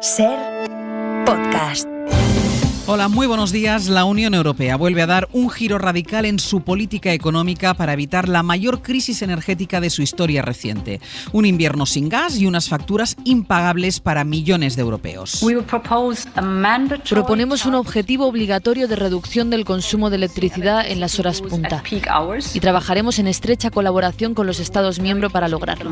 Ser podcast. Hola, muy buenos días. La Unión Europea vuelve a dar un giro radical en su política económica para evitar la mayor crisis energética de su historia reciente. Un invierno sin gas y unas facturas impagables para millones de europeos. Proponemos un objetivo obligatorio de reducción del consumo de electricidad en las horas punta y trabajaremos en estrecha colaboración con los Estados miembros para lograrlo.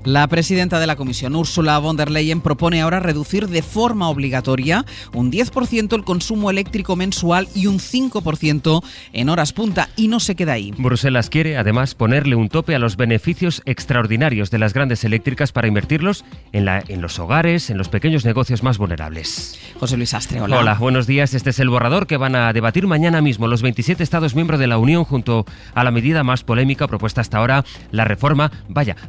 La presidenta de la Comisión, Ursula von der Leyen, propone ahora reducir de forma obligatoria un 10% el consumo eléctrico mensual y un 5% en horas punta, y no se queda ahí. Bruselas quiere, además, ponerle un tope a los beneficios extraordinarios de las grandes eléctricas para invertirlos en los hogares, en los pequeños negocios más vulnerables. José Luis Astre, hola. Hola, buenos días. Este es el borrador que van a debatir mañana mismo los 27 Estados miembros de la Unión junto a la medida más polémica propuesta hasta ahora, la reforma,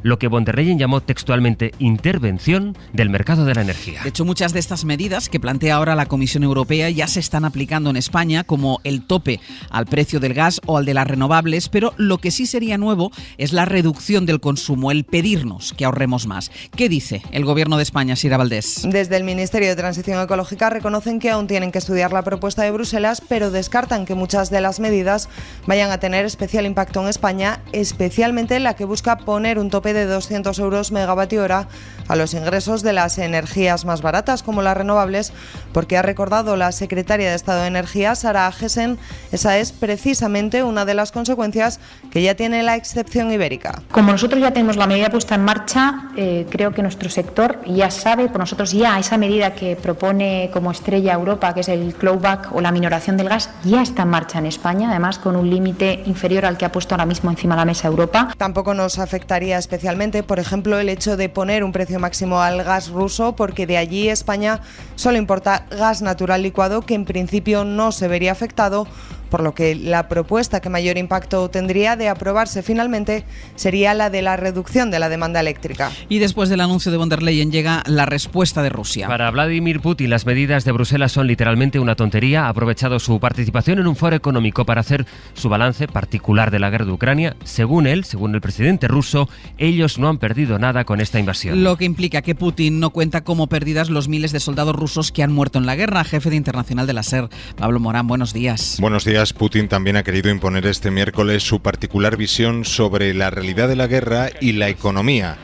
lo que von der Leyen llamó textualmente intervención del mercado de la energía. De hecho, muchas de estas medidas que plantea ahora la Comisión Europea ya se están aplicando en España, como el tope al precio del gas o al de las renovables, pero lo que sí sería nuevo es la reducción del consumo, el pedirnos que ahorremos más. ¿Qué dice el Gobierno de España, Sira Valdés? Desde el Ministerio de Transición Ecológica reconocen que aún tienen que estudiar la propuesta de Bruselas, pero descartan que muchas de las medidas vayan a tener especial impacto en España, especialmente la que busca poner un tope de 200 euros megavatio hora a los ingresos de las energías más baratas, como las renovables, porque ha recordado la secretaria de Estado de Energía, Sara Agesen, esa es precisamente una de las consecuencias que ya tiene la excepción ibérica. Como nosotros ya tenemos la medida puesta en marcha, creo que nuestro sector ya sabe, por nosotros ya esa medida que propone como estrella Europa, que es el clawback o la minoración del gas, ya está en marcha en España, además con un límite inferior al que ha puesto ahora mismo encima de la mesa Europa. Tampoco nos afectaría especialmente, por ejemplo, el hecho de poner un precio máximo al gas ruso, porque de allí España solo importa gas natural licuado, que en principio no se vería afectado, por lo que la propuesta que mayor impacto tendría de aprobarse finalmente sería la de la reducción de la demanda eléctrica. Y después del anuncio de von der Leyen llega la respuesta de Rusia. Para Vladimir Putin, las medidas de Bruselas son literalmente una tontería. Ha aprovechado su participación en un foro económico para hacer su balance particular de la guerra de Ucrania. Según él, según el presidente ruso, ellos no han perdido nada con esta invasión. Lo que implica que Putin no cuenta como perdidas los miles de soldados rusos que han muerto en la guerra. Jefe de Internacional de la SER, Pablo Morán, buenos días. Buenos días. Putin también ha querido imponer este miércoles su particular visión sobre la realidad de la guerra y la economía.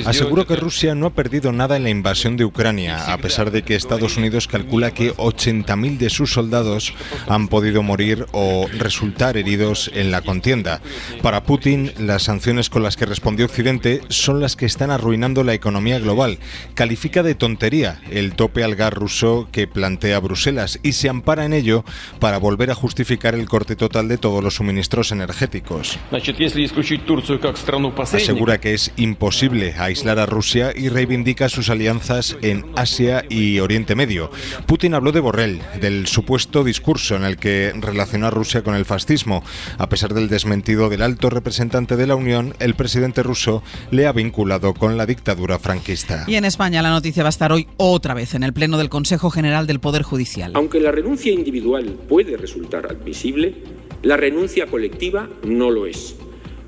Aseguró que Rusia no ha perdido nada en la invasión de Ucrania, a pesar de que Estados Unidos calcula que 80.000 de sus soldados han podido morir o resultar heridos en la contienda. Para Putin, las sanciones con las que respondió Occidente son las que están arruinando la economía global. Califica de tontería el tope al gas ruso que plantea Bruselas y se ampara en ello para volver a justificar el corte total de todos los suministros energéticos. Asegura que es imposible aislar a Rusia y reivindica sus alianzas en Asia y Oriente Medio. Putin habló de Borrell, del supuesto discurso en el que relacionó a Rusia con el fascismo. A pesar del desmentido del alto representante de la Unión, el presidente ruso le ha vinculado con la dictadura franquista. Y en España la noticia va a estar hoy otra vez en el Pleno del Consejo General del Poder Judicial. Aunque la renuncia individual puede resultar admisible, la renuncia colectiva no lo es,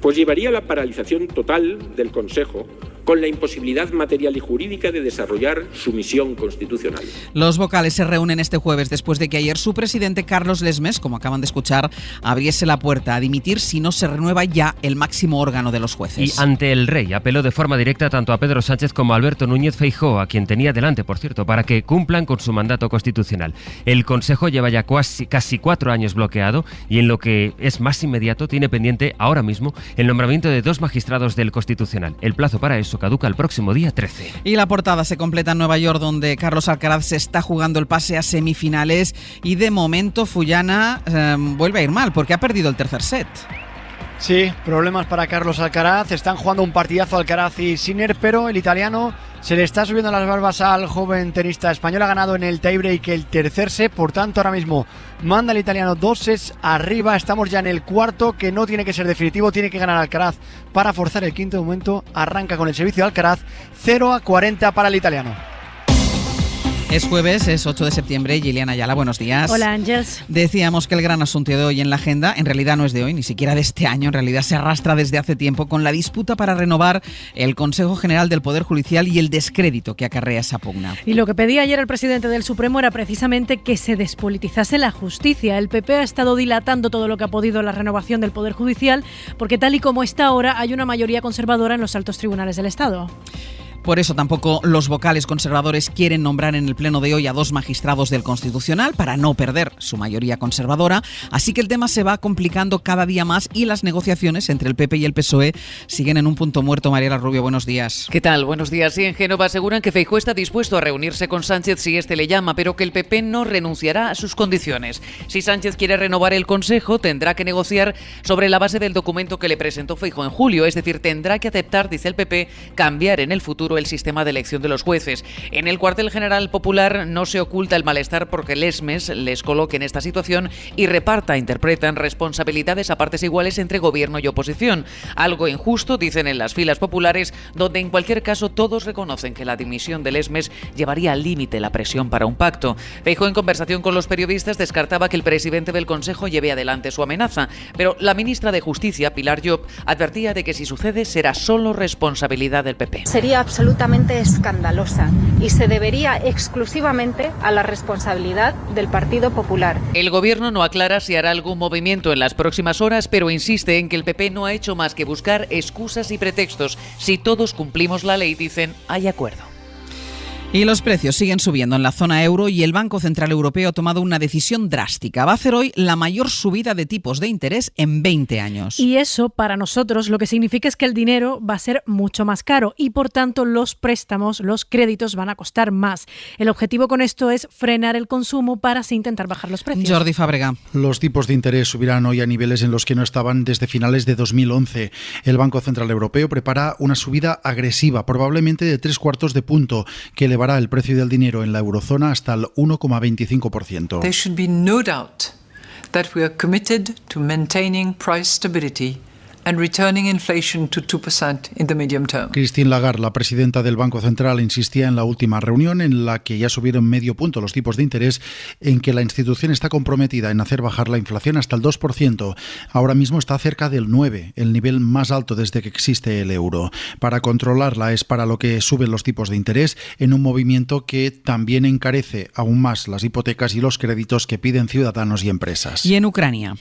pues llevaría a la paralización total del Consejo, con la imposibilidad material y jurídica de desarrollar su misión constitucional. Los vocales se reúnen este jueves después de que ayer su presidente Carlos Lesmes, como acaban de escuchar, abriese la puerta a dimitir si no se renueva ya el máximo órgano de los jueces. Y ante el rey apeló de forma directa tanto a Pedro Sánchez como a Alberto Núñez Feijóo, a quien tenía delante, por cierto, para que cumplan con su mandato constitucional. El Consejo lleva ya casi 4 años bloqueado y en lo que es más inmediato tiene pendiente ahora mismo el nombramiento de 2 magistrados del Constitucional. El plazo para eso caduca el próximo día 13. Y la portada se completa en Nueva York, donde Carlos Alcaraz se está jugando el pase a semifinales y de momento Fullana vuelve a ir mal porque ha perdido el tercer set. Sí, problemas para Carlos Alcaraz. Están jugando un partidazo Alcaraz y Sinner, pero el italiano se le está subiendo las barbas al joven tenista español. Ha ganado en el tiebreak el tercer set, por tanto ahora mismo manda el italiano 2 sets arriba. Estamos ya en el cuarto, que no tiene que ser definitivo, tiene que ganar Alcaraz para forzar el quinto. De momento arranca con el servicio de Alcaraz 0-40 para el italiano. Es jueves, es 8 de septiembre. Giliana Ayala, buenos días. Hola, Ángels. Decíamos que el gran asunto de hoy en la agenda, en realidad no es de hoy, ni siquiera de este año, en realidad se arrastra desde hace tiempo con la disputa para renovar el Consejo General del Poder Judicial y el descrédito que acarrea esa pugna. Y lo que pedía ayer el presidente del Supremo era precisamente que se despolitizase la justicia. El PP ha estado dilatando todo lo que ha podido la renovación del Poder Judicial, porque tal y como está ahora hay una mayoría conservadora en los altos tribunales del Estado. Por eso tampoco los vocales conservadores quieren nombrar en el pleno de hoy a 2 magistrados del Constitucional para no perder su mayoría conservadora. Así que el tema se va complicando cada día más y las negociaciones entre el PP y el PSOE siguen en un punto muerto. Mariela Rubio, buenos días. ¿Qué tal? Buenos días. Sí, en Génova aseguran que Feijóo está dispuesto a reunirse con Sánchez si este le llama, pero que el PP no renunciará a sus condiciones. Si Sánchez quiere renovar el Consejo, tendrá que negociar sobre la base del documento que le presentó Feijóo en julio. Es decir, tendrá que aceptar, dice el PP, cambiar en el futuro el sistema de elección de los jueces. En el cuartel general popular no se oculta el malestar porque el ESMES les coloque en esta situación y interpretan responsabilidades a partes iguales entre gobierno y oposición. Algo injusto, dicen en las filas populares, donde en cualquier caso todos reconocen que la dimisión del ESMES llevaría al límite la presión para un pacto. Feijóo, en conversación con los periodistas, descartaba que el presidente del Consejo lleve adelante su amenaza, pero la ministra de Justicia, Pilar Llop, advertía de que si sucede será solo responsabilidad del PP. Sería absolutamente escandalosa y se debería exclusivamente a la responsabilidad del Partido Popular. El gobierno no aclara si hará algún movimiento en las próximas horas, pero insiste en que el PP no ha hecho más que buscar excusas y pretextos. Si todos cumplimos la ley, dicen, hay acuerdo. Y los precios siguen subiendo en la zona euro y el Banco Central Europeo ha tomado una decisión drástica. Va a hacer hoy la mayor subida de tipos de interés en 20 años. Y eso, para nosotros, lo que significa es que el dinero va a ser mucho más caro y, por tanto, los préstamos, los créditos van a costar más. El objetivo con esto es frenar el consumo para así intentar bajar los precios. Jordi Fábrega. Los tipos de interés subirán hoy a niveles en los que no estaban desde finales de 2011. El Banco Central Europeo prepara una subida agresiva, probablemente de 3/4 de punto, que elevará el precio del dinero en la eurozona hasta el 1,25%. There should be no doubt that we are committed to maintaining price stability and returning inflation to 2% in the medium term. Christine Lagarde, la presidenta del Banco Central, insistía en la última reunión en la que ya subieron medio punto los tipos de interés, en que la institución está comprometida en hacer bajar la inflación hasta el 2%. Ahora mismo está cerca del 9%, el nivel más alto desde que existe el euro. Para controlarla es para lo que suben los tipos de interés, en un movimiento que también encarece aún más las hipotecas y los créditos que piden ciudadanos y empresas. Y en Ucrania.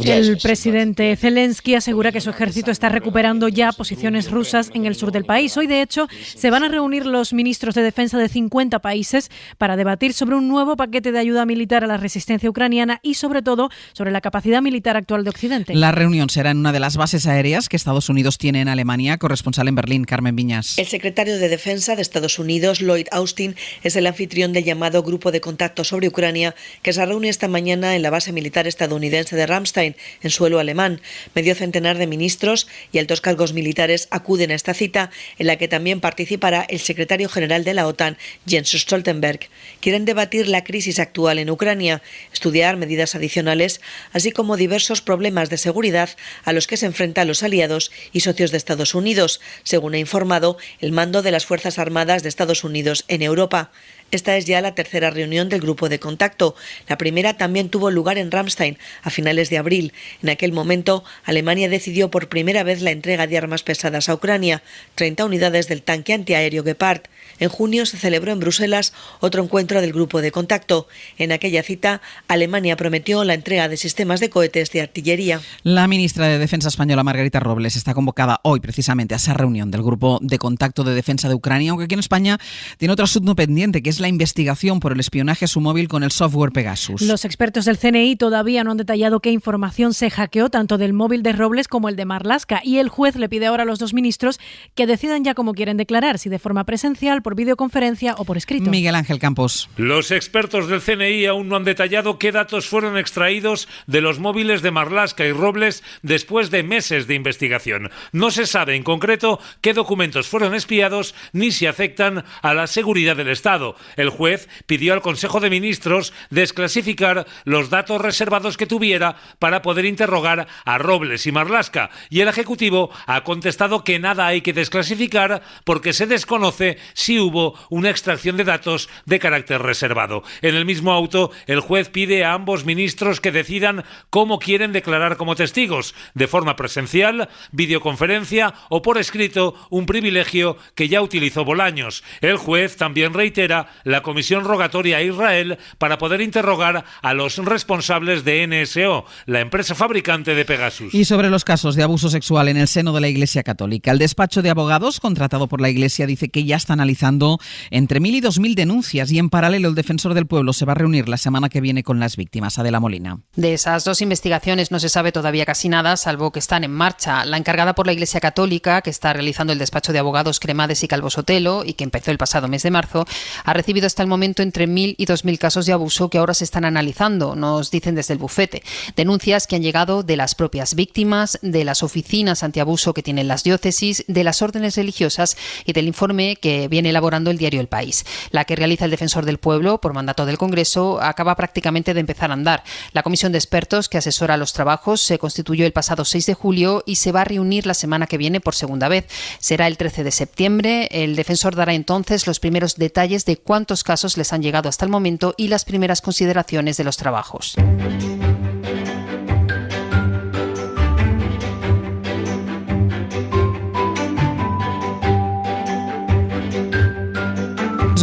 El presidente Zelensky asegura que su ejército está recuperando ya posiciones rusas en el sur del país. Hoy, de hecho, se van a reunir los ministros de defensa de 50 países para debatir sobre un nuevo paquete de ayuda militar a la resistencia ucraniana y, sobre todo, sobre la capacidad militar actual de Occidente. La reunión será en una de las bases aéreas que Estados Unidos tiene en Alemania. Corresponsal en Berlín, Carmen Viñas. El secretario de Defensa de Estados Unidos, Lloyd Austin, es el anfitrión del llamado Grupo de Contacto sobre Ucrania, que se reúne esta mañana en la base militar estadounidense de Ramstein, en suelo alemán. Medio centenar de ministros y altos cargos militares acuden a esta cita, en la que también participará el secretario general de la OTAN, Jens Stoltenberg. Quieren debatir la crisis actual en Ucrania, estudiar medidas adicionales, así como diversos problemas de seguridad a los que se enfrentan los aliados y socios de Estados Unidos, según ha informado el mando de las Fuerzas Armadas de Estados Unidos en Europa. Esta es ya la tercera reunión del grupo de contacto. La primera también tuvo lugar en Ramstein a finales de abril. En aquel momento, Alemania decidió por primera vez la entrega de armas pesadas a Ucrania, 30 unidades del tanque antiaéreo Gepard. En junio se celebró en Bruselas otro encuentro del grupo de contacto. En aquella cita, Alemania prometió la entrega de sistemas de cohetes de artillería. La ministra de Defensa española, Margarita Robles, está convocada hoy precisamente a esa reunión del grupo de contacto de defensa de Ucrania, aunque aquí en España tiene otro asunto pendiente, que es la investigación por el espionaje a su móvil con el software Pegasus. Los expertos del CNI todavía no han detallado qué información se hackeó tanto del móvil de Robles como el de Marlaska, y el juez le pide ahora a los dos ministros que decidan ya cómo quieren declarar, si de forma presencial, por videoconferencia o por escrito. Miguel Ángel Campos. Los expertos del CNI aún no han detallado qué datos fueron extraídos de los móviles de Marlaska y Robles después de meses de investigación. No se sabe en concreto qué documentos fueron espiados ni si afectan a la seguridad del Estado. El juez pidió al Consejo de Ministros desclasificar los datos reservados que tuviera para poder interrogar a Robles y Marlaska, y el Ejecutivo ha contestado que nada hay que desclasificar porque se desconoce si hubo una extracción de datos de carácter reservado. En el mismo auto, el juez pide a ambos ministros que decidan cómo quieren declarar como testigos, de forma presencial, videoconferencia o por escrito, un privilegio que ya utilizó Bolaños. El juez también reitera la comisión rogatoria a Israel para poder interrogar a los responsables de NSO, la empresa fabricante de Pegasus. Y sobre los casos de abuso sexual en el seno de la Iglesia Católica, el despacho de abogados contratado por la Iglesia dice que ya está analizando entre 1.000 y 2.000 denuncias y en paralelo el Defensor del Pueblo se va a reunir la semana que viene con las víctimas. Adela Molina. De esas dos investigaciones no se sabe todavía casi nada, salvo que están en marcha. La encargada por la Iglesia Católica, que está realizando el despacho de abogados Cremades y Calvo Sotelo y que empezó el pasado mes de marzo, ha recibido hasta el momento entre 1.000 y 2.000 casos de abuso que ahora se están analizando, nos dicen desde el bufete. Denuncias que han llegado de las propias víctimas, de las oficinas antiabuso que tienen las diócesis, de las órdenes religiosas y del informe que viene elaborando el diario El País. La que realiza el Defensor del Pueblo, por mandato del Congreso, acaba prácticamente de empezar a andar. La comisión de expertos que asesora los trabajos se constituyó el pasado 6 de julio y se va a reunir la semana que viene por segunda vez. Será el 13 de septiembre. El defensor dará entonces los primeros detalles de cuántos casos les han llegado hasta el momento y las primeras consideraciones de los trabajos.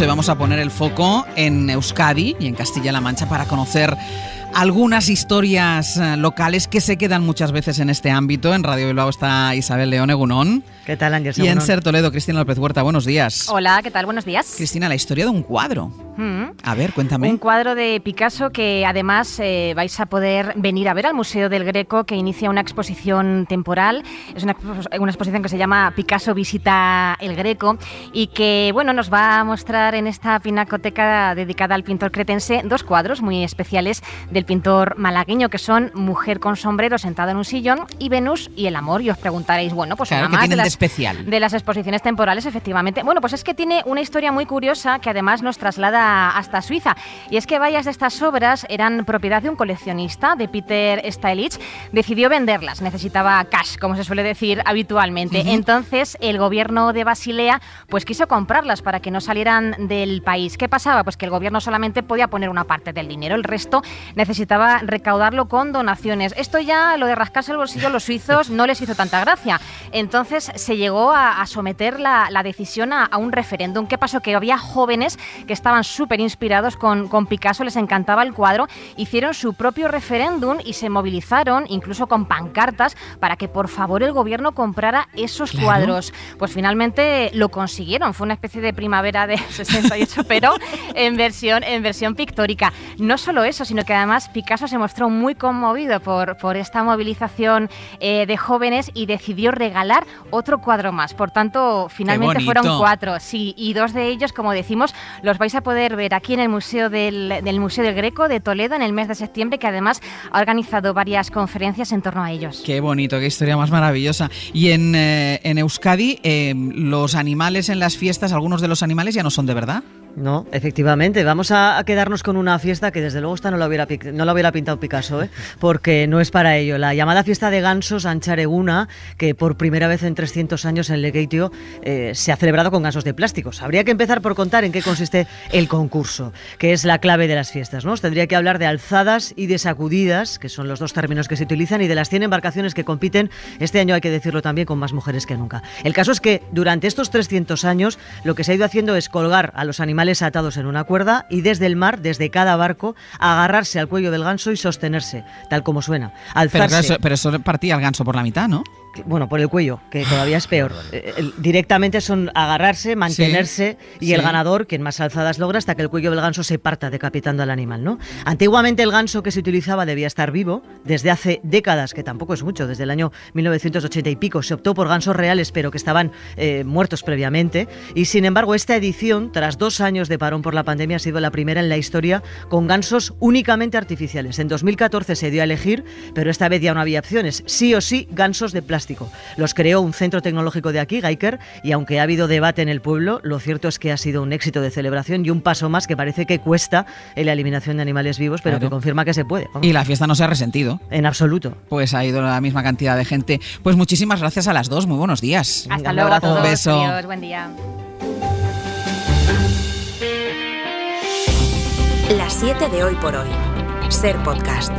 Vamos a poner el foco en Euskadi y en Castilla-La Mancha para conocer algunas historias locales que se quedan muchas veces en este ámbito. En Radio Bilbao está Isabel León, egunón. ¿Qué tal, Ángel? Y en Ser Toledo, Cristina López Huerta, buenos días. Hola, ¿qué tal? Buenos días. Cristina, la historia de un cuadro. A ver, cuéntame. Un cuadro de Picasso que además vais a poder venir a ver al Museo del Greco, que inicia una exposición temporal. Es una exposición que se llama Picasso visita el Greco y que bueno, nos va a mostrar en esta pinacoteca dedicada al pintor cretense dos cuadros muy especiales del pintor malagueño, que son Mujer con sombrero sentada en un sillón y Venus y el amor. Y os preguntaréis, bueno, pues claro, una más de las exposiciones temporales, efectivamente. Bueno, pues es que tiene una historia muy curiosa que además nos traslada hasta Suiza. Y es que varias de estas obras eran propiedad de un coleccionista, de Peter Steilich. Decidió venderlas, necesitaba cash, como se suele decir habitualmente. Entonces, el gobierno de Basilea pues quiso comprarlas para que no salieran del país. ¿Qué pasaba? Pues que el gobierno solamente podía poner una parte del dinero, el resto necesitaba recaudarlo con donaciones. Esto ya, lo de rascarse el bolsillo a los suizos, no les hizo tanta gracia. Entonces se llegó a someter la decisión a un referéndum. ¿Qué pasó? Que había jóvenes que estaban súper inspirados con Picasso, les encantaba el cuadro, hicieron su propio referéndum y se movilizaron, incluso con pancartas, para que por favor el gobierno comprara esos cuadros. Pues finalmente lo consiguieron. Fue una especie de primavera de 68, pero en versión pictórica. No solo eso, sino que además Picasso se mostró muy conmovido por esta movilización de jóvenes y decidió regalar otro cuadro más. Por tanto, finalmente fueron 4. Sí, y 2 de ellos, como decimos, los vais a poder ver aquí en el Museo del Museo del Greco de Toledo en el mes de septiembre, que además ha organizado varias conferencias en torno a ellos. Qué bonito, qué historia más maravillosa. Y en Euskadi, los animales en las fiestas, algunos de los animales ya no son de verdad. No, efectivamente. Vamos a quedarnos con una fiesta que desde luego esta no la hubiera pintado Picasso, porque no es para ello. La llamada fiesta de gansos Antxareguna, que por primera vez en 300 años en Lekeitio se ha celebrado con gansos de plásticos. Habría que empezar por contar en qué consiste el concurso, que es la clave de las fiestas, ¿no? Os tendría que hablar de alzadas y de sacudidas, que son los dos términos que se utilizan, y de las 100 embarcaciones que compiten. Este año, hay que decirlo también, con más mujeres que nunca. El caso es que durante estos 300 años lo que se ha ido haciendo es colgar a los animales atados en una cuerda y desde el mar, desde cada barco, agarrarse al cuello del ganso y sostenerse, tal como suena. Alzarse. Pero eso partía el ganso por la mitad, ¿no? Bueno, por el cuello, que todavía es peor. Directamente son agarrarse, mantenerse, y el ganador, quien más alzadas logra, hasta que el cuello del ganso se parta, decapitando al animal, ¿no? Antiguamente el ganso que se utilizaba debía estar vivo. Desde hace décadas, que tampoco es mucho, desde el año 1980 y pico, se optó por gansos reales, pero que estaban muertos previamente. Y sin embargo, esta edición, tras 2 años de parón por la pandemia, ha sido la primera en la historia con gansos únicamente artificiales. En 2014 se dio a elegir, pero esta vez ya no había opciones. Sí o sí, gansos de plástico. fantástico. Los creó un centro tecnológico de aquí, Geiker, y aunque ha habido debate en el pueblo, lo cierto es que ha sido un éxito de celebración y un paso más que parece que cuesta en la eliminación de animales vivos, pero que confirma que se puede. Y la fiesta no se ha resentido. En absoluto. Pues ha ido la misma cantidad de gente. Pues muchísimas gracias a las dos, muy buenos días. Hasta luego a todos. Un beso. Adiós, buen día. Las 7 de Hoy por Hoy. Ser Podcast.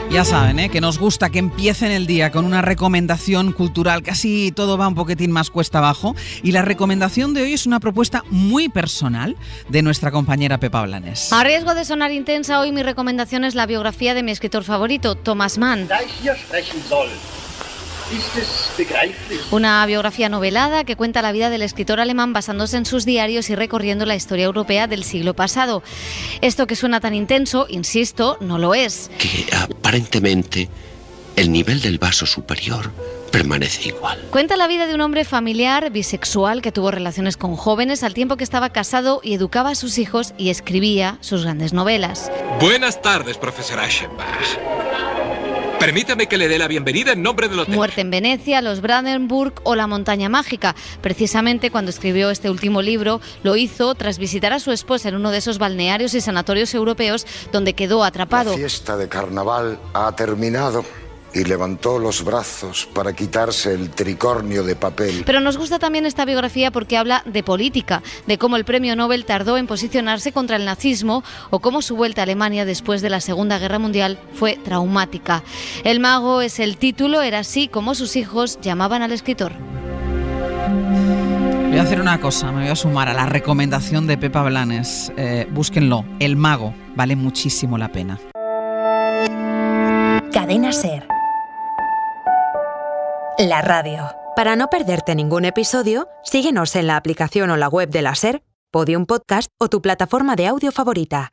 Ya saben, que nos gusta que empiecen el día con una recomendación cultural. Casi todo va un poquitín más cuesta abajo. Y la recomendación de hoy es una propuesta muy personal de nuestra compañera Pepa Blanes. A riesgo de sonar intensa, hoy mi recomendación es la biografía de mi escritor favorito, Thomas Mann. Una biografía novelada que cuenta la vida del escritor alemán basándose en sus diarios y recorriendo la historia europea del siglo pasado. Esto que suena tan intenso, insisto, no lo es. Que aparentemente el nivel del vaso superior permanece igual. Cuenta la vida de un hombre familiar, bisexual, que tuvo relaciones con jóvenes al tiempo que estaba casado y educaba a sus hijos y escribía sus grandes novelas. Buenas tardes, profesor Aschenbach. Permítame que le dé la bienvenida en nombre del hotel. Muerte en Venecia, los Brandenburg o la montaña mágica. Precisamente cuando escribió este último libro, lo hizo tras visitar a su esposa en uno de esos balnearios y sanatorios europeos donde quedó atrapado. La fiesta de carnaval ha terminado y levantó los brazos para quitarse el tricornio de papel. Pero nos gusta también esta biografía porque habla de política, de cómo el premio Nobel tardó en posicionarse contra el nazismo o cómo su vuelta a Alemania después de la Segunda Guerra Mundial fue traumática. El mago es el título, era así como sus hijos llamaban al escritor. Voy a hacer una cosa, me voy a sumar a la recomendación de Pepa Blanes. Búsquenlo, El Mago, vale muchísimo la pena. Cadena Ser. La radio. Para no perderte ningún episodio, síguenos en la aplicación o la web de la Ser, Podium Podcast o tu plataforma de audio favorita.